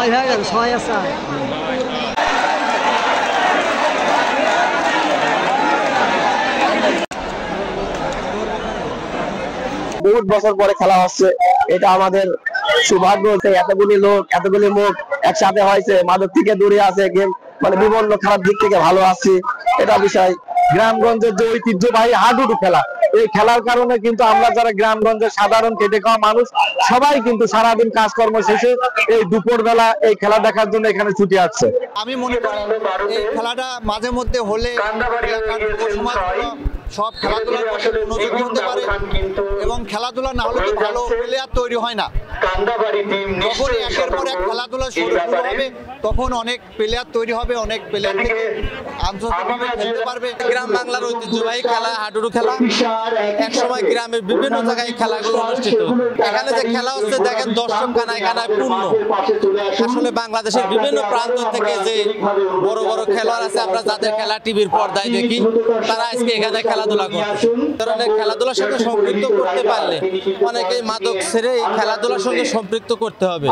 6 হয়ে গেছে, 6 আছে। বহুত বছর পরে খেলা হচ্ছে, এটা আমাদের সৌভাগ্য। এতগুলি লোক, এতগুলি মুখ একসাথে হয়েছে, মাদক থেকে দূরে আছে, গেম মানে বিভিন্ন খারাপ দিক থেকে ভালো আছে, এটা বিষয়। গ্রামগঞ্জের যে ঐতিহ্যবাহী হাডুডু খেলা, এই খেলার কারণে কিন্তু আমরা যারা গ্রামগঞ্জের সাধারণ খেটে খাওয়া মানুষ সবাই কিন্তু সারাদিন কাজকর্ম শেষে এই দুপুর বেলা এই খেলা দেখার জন্য এখানে ছুটে আসছে। আমি মনে করি এই খেলাটা মাঝে মধ্যে হলে সব খেলাধুলার উপযোগী হতে পারে, এবং খেলাধুলা না হলে তো ভালো প্লেয়ার তৈরি হয় না। যখন একের পর এক খেলাধুলা শুরু হবে তখন অনেক প্লেয়ার তৈরি হবে, অনেক প্লেয়ার থেকে আন্তর্জাতিকভাবে খেলতে পারবে। গ্রাম বাংলার ঐতিহ্যবাহী খেলা হাডুডু খেলা, একসময় গ্রামের বিভিন্ন জায়গায় খেলাগুলো অনুষ্ঠিত। এখানে যে খেলা হচ্ছে দেখেন, দর্শক কানায় কানায় পূর্ণ। আসলে বাংলাদেশের বিভিন্ন প্রান্ত থেকে যে বড় বড় খেলোয়াড় আছে, আমরা যাদের খেলা টিভির পর্দায় দেখি, তারা আজকে এখানে খেলাধুলা করছে। ধরনের খেলাধুলার সঙ্গে সম্পৃক্ত করতে পারলে অনেকেই মাদক ছেড়ে এই খেলাধুলার সঙ্গে সম্পৃক্ত করতে হবে।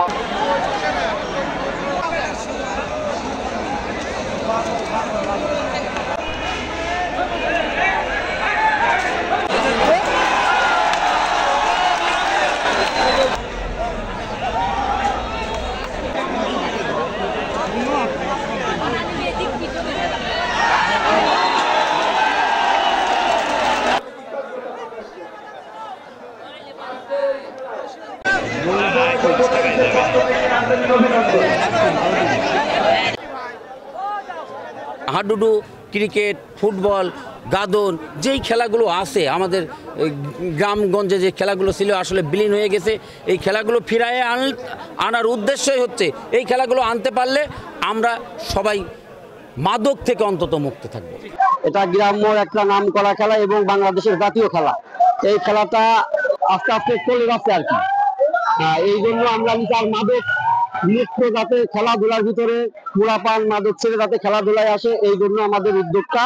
হাডুডু, ক্রিকেট, ফুটবল, গাদন, যেই খেলাগুলো আছে আমাদের গ্রামগঞ্জে যে খেলাগুলো ছিল আসলে বিলীন হয়ে গেছে। এই খেলাগুলো ফিরিয়ে আনার উদ্দেশ্যই হচ্ছে এই খেলাগুলো আনতে পারলে আমরা সবাই মাদক থেকে অন্তত মুক্ত থাকবো। এটা গ্রাম্যর একটা নাম করা খেলা এবং বাংলাদেশের জাতীয় খেলা। এই খেলাটা আস্তে আস্তে চলে যাচ্ছে আর কি। এই জন্য আমরা বিচার মাদক মুক্ত যাতে খেলাধুলার ভিতরে পুরাপান মাদক ছেড়ে যাতে খেলাধুলায় আসে, এই জন্য আমাদের উদ্যোগটা।